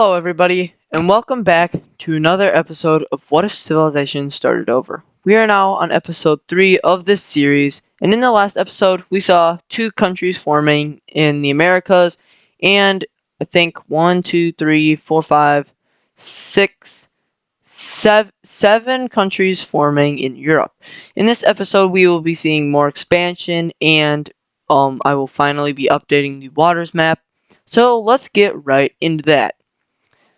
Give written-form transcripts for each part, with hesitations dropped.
Hello, everybody, and welcome back to another episode of What If Civilization Started Over. We are now on episode 3 of this series, and in the last episode, we saw two countries forming in the Americas, and I think 7 countries forming in Europe. In this episode, we will be seeing more expansion, and I will finally be updating the waters map. So let's get right into that.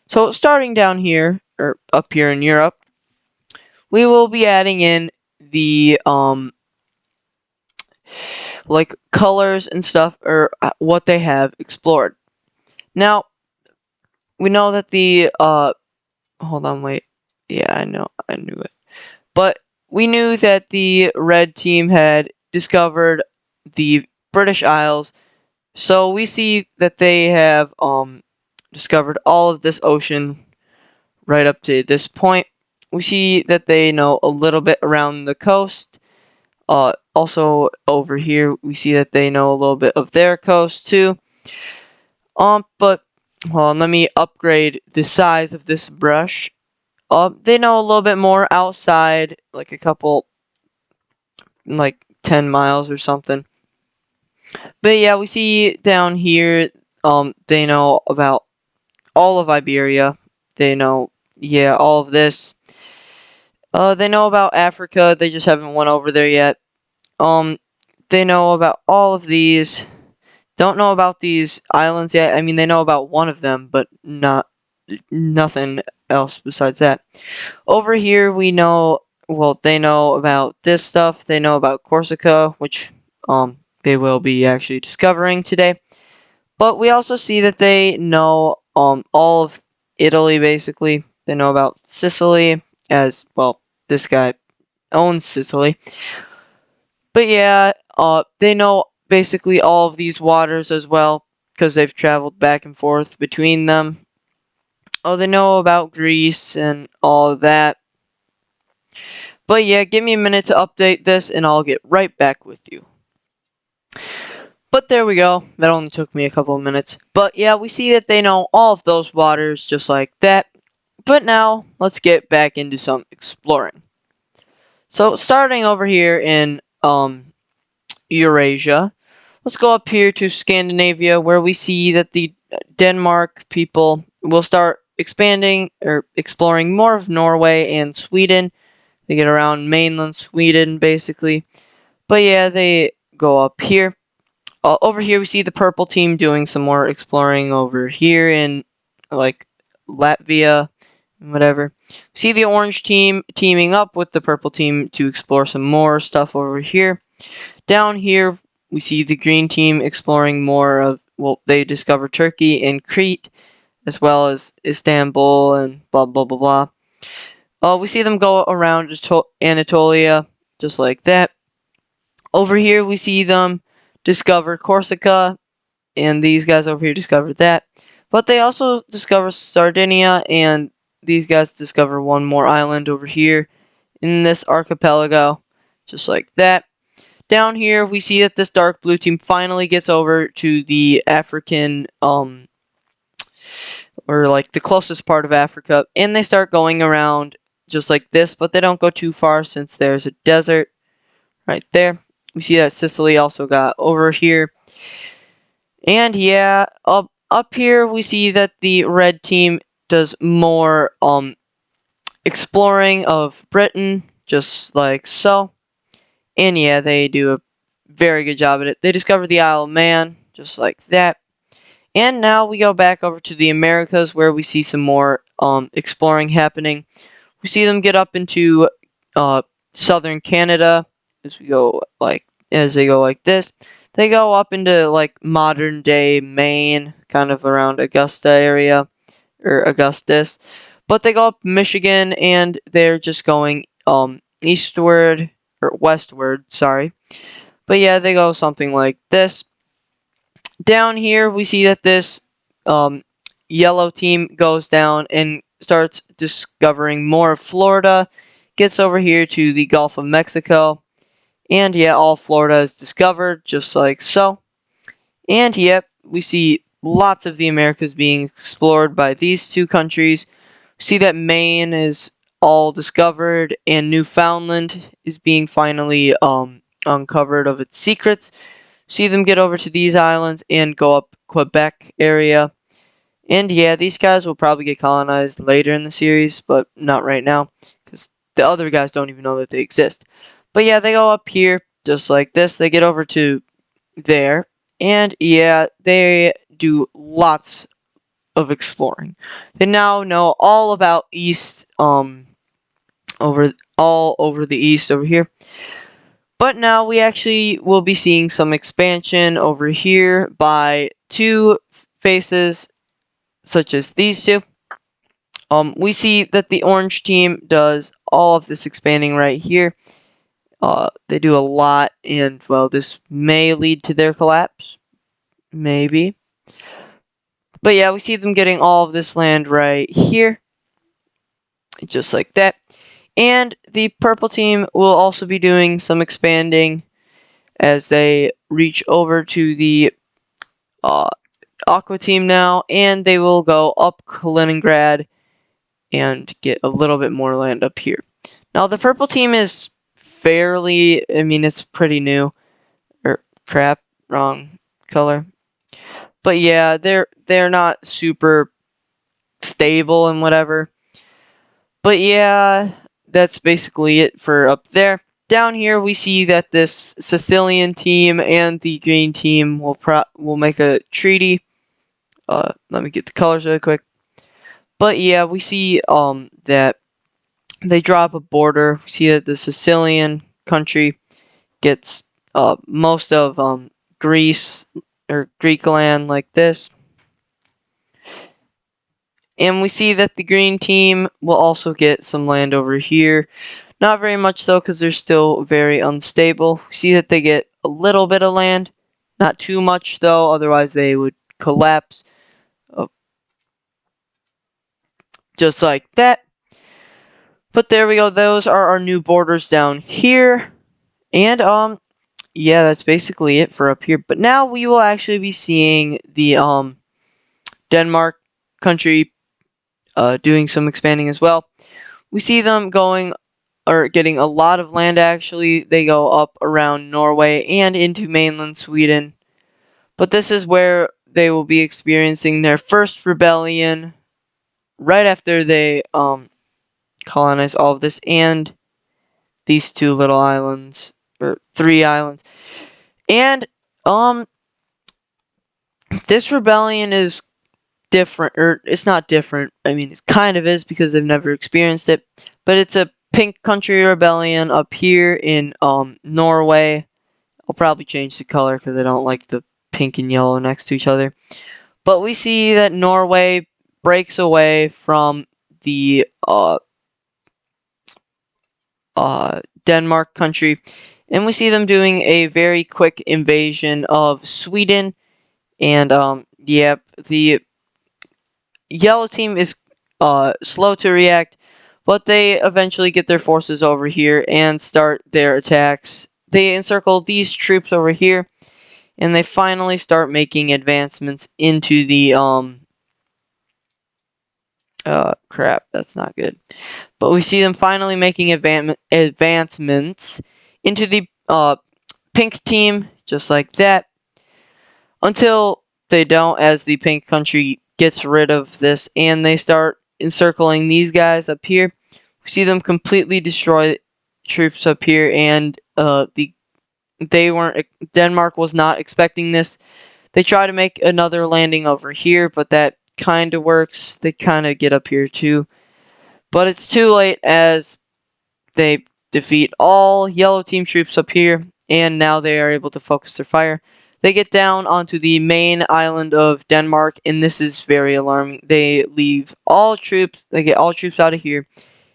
So starting down here, or up here in Europe, we will be adding in the like colors and stuff, or what they have explored. Now, we know that the hold on, wait. Yeah, I knew it. But we knew that the red team had discovered the British Isles. So we see that they have discovered all of this ocean right up to this point. We see that they know a little bit around the coast. Also over here, we see that they know a little bit of their coast too. But hold on, let me upgrade the size of this brush. They know a little bit more outside, like a couple, like 10 miles or something. But yeah, we see down here, they know about all of Iberia. They know, yeah, all of this. They know about Africa. They just haven't went over there yet. Um, they know about all of these. Don't know about these islands yet. I mean, they know about one of them, but nothing else besides that. Over here, we know. Well, they know about this stuff. They know about Corsica, which they will be actually discovering today. But we also see that they know all of Italy basically. They know about Sicily as well. This guy owns Sicily. But yeah, they know basically all of these waters as well because they've traveled back and forth between them. Oh, they know about Greece and all of that. But yeah, give me a minute to update this and I'll get right back with you. But there we go. That only took me a couple of minutes. But yeah, we see that they know all of those waters just like that. But now, let's get back into some exploring. So, starting over here in Eurasia, let's go up here to Scandinavia, where we see that the Denmark people will start expanding or exploring more of Norway and Sweden. They get around mainland Sweden, basically. But yeah, they go up here. Over here, we see the purple team doing some more exploring over here in, like, Latvia and whatever. We see the orange team teaming up with the purple team to explore some more stuff over here. Down here, we see the green team exploring more of, well, they discover Turkey and Crete, as well as Istanbul and blah blah blah blah. We see them go around Anatolia, just like that. Over here, we see them discover Corsica, and these guys over here discovered that. But they also discover Sardinia, and these guys discover one more island over here in this archipelago, just like that. Down here, we see that this dark blue team finally gets over to the African, or like the closest part of Africa, and they start going around just like this, but they don't go too far since there's a desert right there. We see that Sicily also got over here. And yeah, up here we see that the red team does more exploring of Britain, just like so. And yeah, they do a very good job at it. They discover the Isle of Man, just like that. And now we go back over to the Americas where we see some more exploring happening. We see them get up into southern Canada as they go like this. They go up into like modern day Maine, kind of around Augusta area or Augustus. But they go up Michigan and they're just going eastward or westward, sorry. But yeah, they go something like this. Down here we see that this yellow team goes down and starts discovering more of Florida, gets over here to the Gulf of Mexico, and yeah, all Florida is discovered, just like so. And yep, we see lots of the Americas being explored by these two countries. See that Maine is all discovered, and Newfoundland is being finally uncovered of its secrets. See them get over to these islands and go up Quebec area. And yeah, these guys will probably get colonized later in the series, but not right now, because the other guys don't even know that they exist. But yeah, they go up here, just like this. They get over to there, and yeah, they do lots of exploring. They now know all about East, all over the East over here. But now we actually will be seeing some expansion over here by two faces, such as these two. We see that the orange team does all of this expanding right here. They do a lot, and well, this may lead to their collapse. Maybe. But yeah, we see them getting all of this land right here. Just like that. And the purple team will also be doing some expanding as they reach over to the aqua team now, and they will go up Kaliningrad and get a little bit more land up here. Now the purple team is fairly, I mean, it's pretty new. Crap, wrong color. But yeah, they're not super stable and whatever. But yeah, that's basically it for up there. Down here, we see that this Sicilian team and the green team will make a treaty. Let me get the colors really quick. But yeah, we see that they drop a border. We see that the Sicilian country gets most of Greece or Greek land like this. And we see that the green team will also get some land over here. Not very much though, because they're still very unstable. We see that they get a little bit of land. Not too much though, otherwise they would collapse. Just like that. But there we go, those are our new borders down here. And yeah, that's basically it for up here. But now we will actually be seeing the Denmark country doing some expanding as well. We see them going or getting a lot of land actually. They go up around Norway and into mainland Sweden. But this is where they will be experiencing their first rebellion right after they colonize all of this and these two little islands or 3 islands. And this rebellion is different, or it's not different. I mean, it kind of is because they've never experienced it. But it's a pink country rebellion up here in Norway. I'll probably change the color because I don't like the pink and yellow next to each other. But we see that Norway breaks away from the Denmark country, and we see them doing a very quick invasion of Sweden. And yep, the yellow team is slow to react, but they eventually get their forces over here and start their attacks. They encircle these troops over here, and they finally start making advancements into the crap, that's not good. But we see them finally making advancements into the pink team, just like that. Until they don't, as the pink country gets rid of this and they start encircling these guys up here. We see them completely destroy troops up here, and Denmark was not expecting this. They try to make another landing over here, but that kind of works. They kind of get up here too. But it's too late as they defeat all yellow team troops up here, and now they are able to focus their fire. They get down onto the main island of Denmark, and this is very alarming. They leave all troops, they get all troops out of here,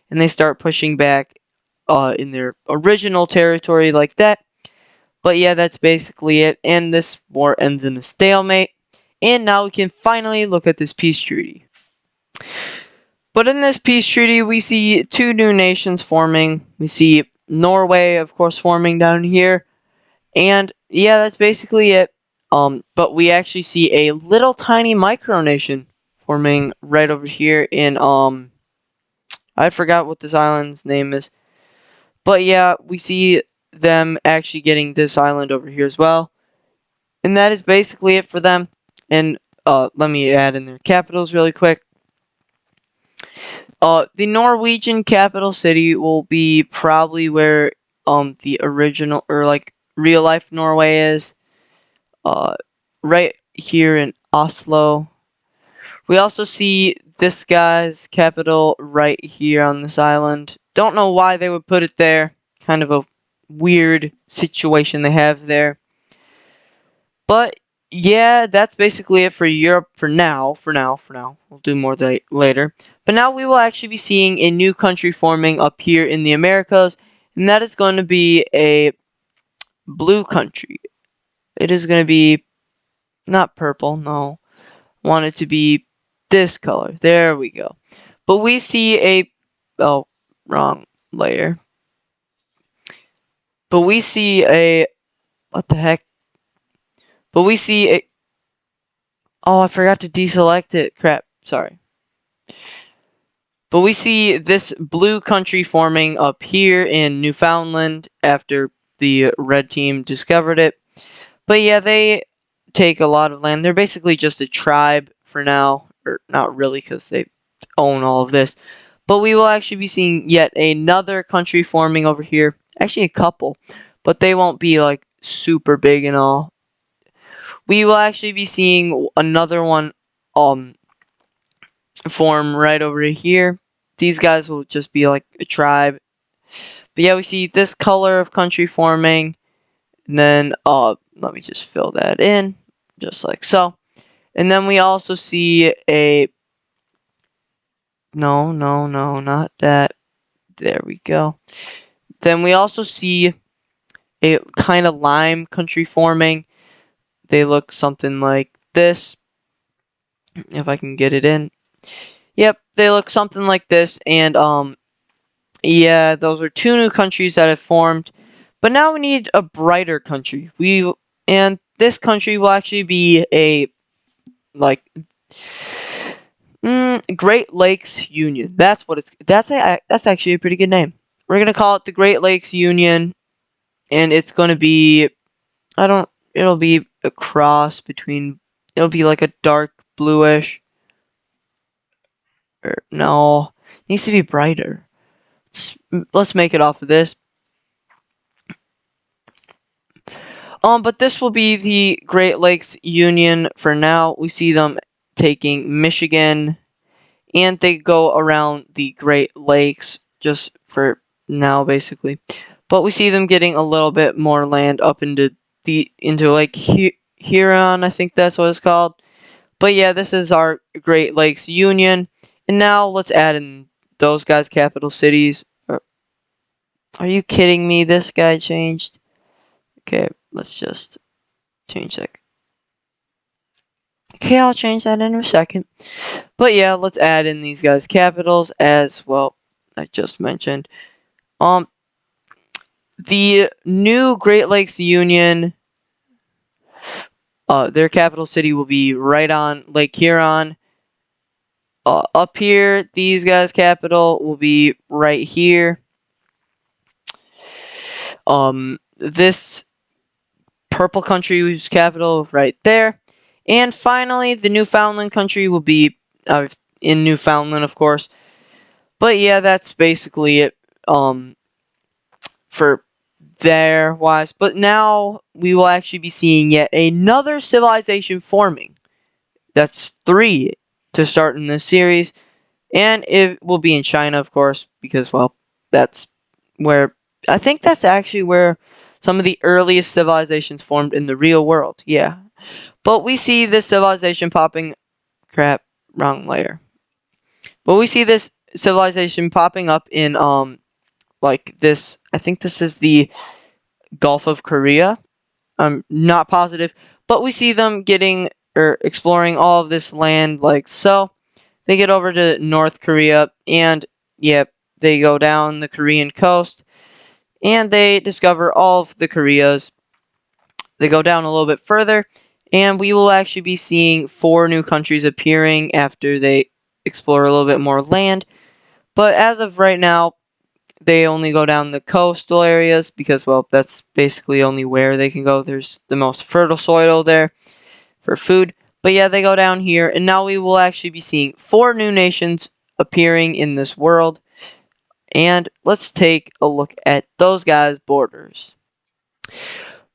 and they start pushing back in their original territory like that. But yeah, that's basically it, and this war ends in a stalemate. And now we can finally look at this peace treaty. But in this peace treaty, we see 2 new nations forming. We see Norway, of course, forming down here. And yeah, that's basically it. But we actually see a little tiny micronation forming right over here in I forgot what this island's name is. But yeah, we see them actually getting this island over here as well. And that is basically it for them. And let me add in their capitals really quick. The Norwegian capital city will be probably where the original or like real life Norway is. Right here in Oslo. We also see this guy's capital right here on this island. Don't know why they would put it there. Kind of a weird situation they have there. But yeah, that's basically it for Europe for now. For now. We'll do more later. But now we will actually be seeing a new country forming up here in the Americas. And that is going to be a blue country. It is going to be not purple, no. I want it to be this color. There we go. But we see a... Oh, wrong layer. But we see a... What the heck? But we see a... Oh, I forgot to deselect it. Crap. Sorry. But we see this blue country forming up here in Newfoundland after the red team discovered it. But yeah, they take a lot of land. They're basically just a tribe for now. Or not really, because they own all of this. But we will actually be seeing yet another country forming over here. Actually, a couple. But they won't be, like, super big and all. We will actually be seeing another one form right over here. These guys will just be, like, a tribe. But yeah, we see this color of country forming. And then, let me just fill that in. Just like so. And then we also see a... No, not that. There we go. Then we also see a kind of lime country forming. They look something like this. If I can get it in. Yep, they look something like this. And, yeah, those are two new countries that have formed. But now we need a brighter country. And this country will actually be a, like... Great Lakes Union. That's actually a pretty good name. We're gonna call it the Great Lakes Union, and it's gonna be, it'll be a cross between, it'll be like a dark bluish, or no, it needs to be brighter. Let's make it off of this. But this will be the Great Lakes Union for now. We see them taking Michigan, and they go around the Great Lakes just for now, basically. But we see them getting a little bit more land up into Lake Huron, I think that's what it's called. But yeah, this is our Great Lakes Union. And now let's add in those guys' capital cities. Are you kidding me? This guy changed. Okay, let's just change that. Okay, I'll change that in a second. But yeah, let's add in these guys' capitals as well. I just mentioned. The new Great Lakes Union, their capital city will be right on Lake Huron. Up here, these guys' capital will be right here. This purple country's capital right there. And finally, the Newfoundland country will be in Newfoundland, of course. But yeah, that's basically it for there wise. But now we will actually be seeing yet another civilization forming. That's 3 to start in this series. And it will be in China, of course, because, well, that's where... I think that's actually where some of the earliest civilizations formed in the real world. Yeah. But we see this civilization popping... Crap, wrong layer. But we see this civilization popping up in, like this... I think this is the Gulf of Korea. I'm not positive. But we see them getting... or exploring all of this land like so. They get over to North Korea, and, yep, they go down the Korean coast, and they discover all of the Koreas. They go down a little bit further, And we will actually be seeing 4 new countries appearing after they explore a little bit more land. But as of right now, they only go down the coastal areas because, well, that's basically only where they can go. There's the most fertile soil there for food. But yeah, they go down here, and now we will actually be seeing 4 new nations appearing in this world. And let's take a look at those guys' borders.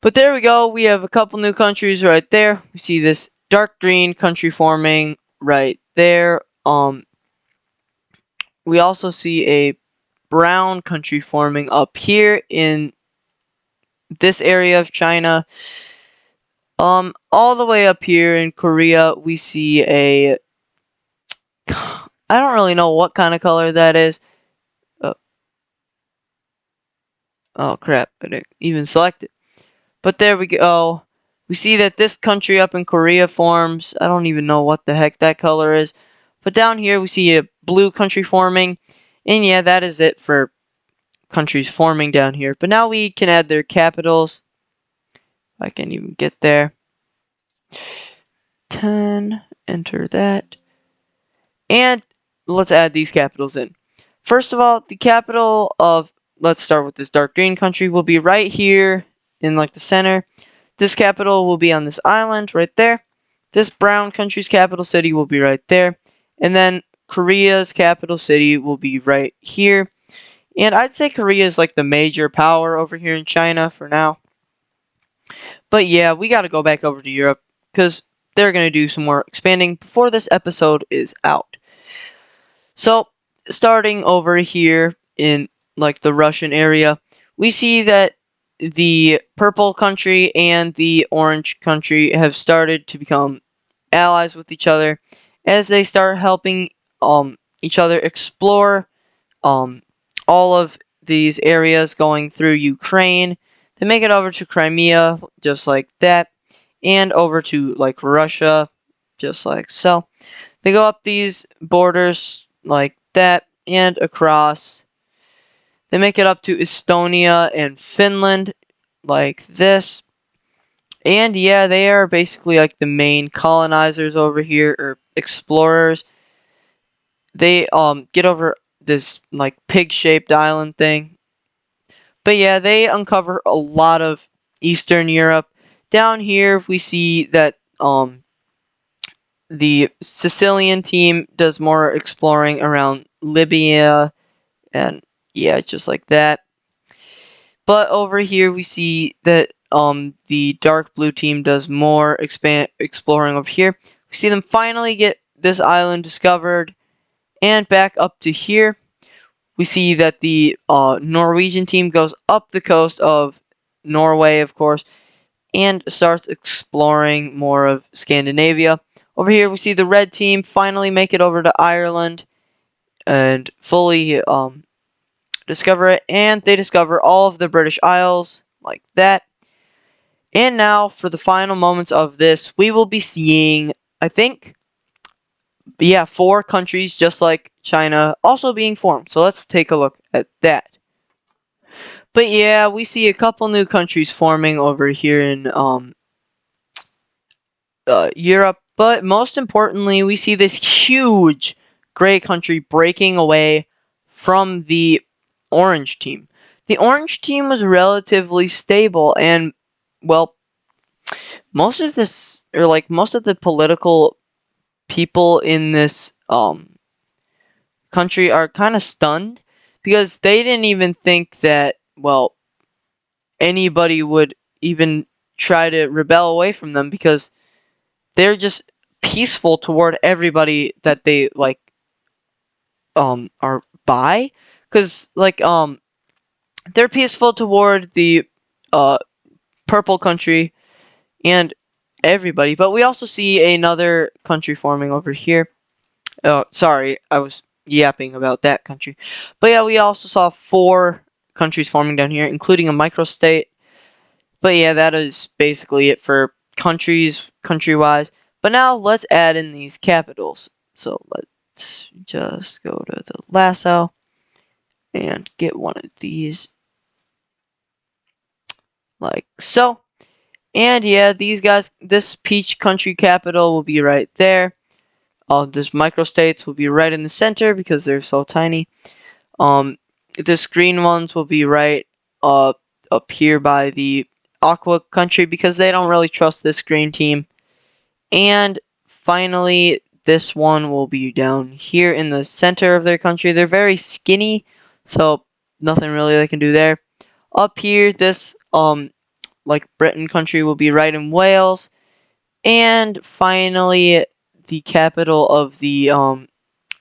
But there we go. We have a couple new countries right there. We see this dark green country forming right there. We also see a brown country forming up here in this area of China. All the way up here in Korea, we see a I don't really know what kind of color that is. Oh, oh crap, I didn't even select it. But there we go. We see that this country up in Korea forms. I don't even know what the heck that color is. But down here we see a blue country forming. And yeah, that is it for countries forming down here. But now we can add their capitals. I can't even get there. 10, enter that. And let's add these capitals in. First of all, the capital of, let's start with this dark green country, will be right here in like the center. This capital will be on this island right there. This brown country's capital city will be right there. And then Korea's capital city will be right here. And I'd say Korea is like the major power over here in China for now. But yeah, we got to go back over to Europe because they're going to do some more expanding before this episode is out. So, starting over here in like the Russian area, we see that the purple country and the orange country have started to become allies with each other as they start helping each other explore all of these areas going through Ukraine. They make it over to Crimea just like that, and over to like Russia just like so. They go up these borders like that and across. They make it up to Estonia and Finland like this. And yeah, they are basically like the main colonizers over here, or explorers. They get over this like pig-shaped island thing. But yeah, they uncover a lot of Eastern Europe. Down here we see that the Sicilian team does more exploring around Libya, and yeah, just like that. But over here we see that the dark blue team does more exploring over here. We see them finally get this island discovered, and back up to here. We see that the Norwegian team goes up the coast of Norway, of course, and starts exploring more of Scandinavia. Over here, we see the red team finally make it over to Ireland and fully discover it, and they discover all of the British Isles, like that. And now, for the final moments of this, we will be seeing, I think, yeah, 4 countries, just like China, also being formed. So let's take a look at that. But yeah, we see a couple new countries forming over here in Europe. But most importantly, we see this huge gray country breaking away from the orange team. The orange team was relatively stable, and well, most of this, or like most of the political people in this country are kind of stunned because they didn't even think that, well, anybody would even try to rebel away from them because they're just peaceful toward everybody that they like are by, because like they're peaceful toward the uh purple country and everybody. But we also see another country forming over here. Sorry, I was yapping about that country. But yeah, we also saw 4 countries forming down here, including a microstate. But yeah, that is basically it for countries, country-wise. But now let's add in these capitals. So let's just go to the lasso and get one of these like so. And yeah, these guys, this peach country capital will be right there. This microstates will be right in the center because they're so tiny. This green ones will be right up here by the aqua country because they don't really trust this green team. And finally, this one will be down here in the center of their country. They're very skinny, so nothing really they can do there. Up here, this like Britain country will be right in Wales. And finally, the capital of the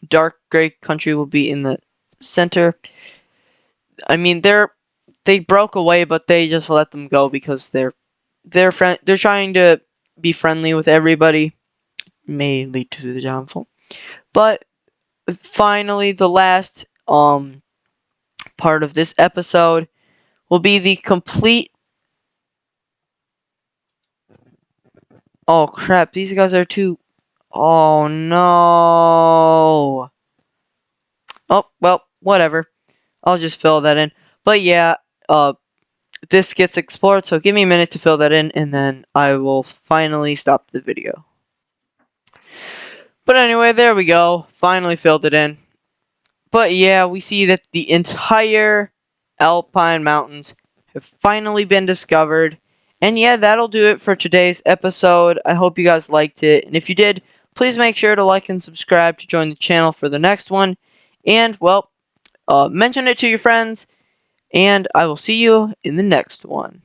dark gray country will be in the center. I mean, they broke away, but they just let them go because they're trying to be friendly with everybody. May lead to the downfall. But finally, the last part of this episode will be the complete. Oh crap! These guys are too. Oh no. Oh well, whatever. I'll just fill that in. But yeah, this gets explored, so give me a minute to fill that in, and then I will finally stop the video. But anyway, there we go. Finally filled it in. But yeah, we see that the entire Alpine Mountains have finally been discovered. And yeah, that'll do it for today's episode. I hope you guys liked it. And if you did, please make sure to like and subscribe to join the channel for the next one. And, well, mention it to your friends. And I will see you in the next one.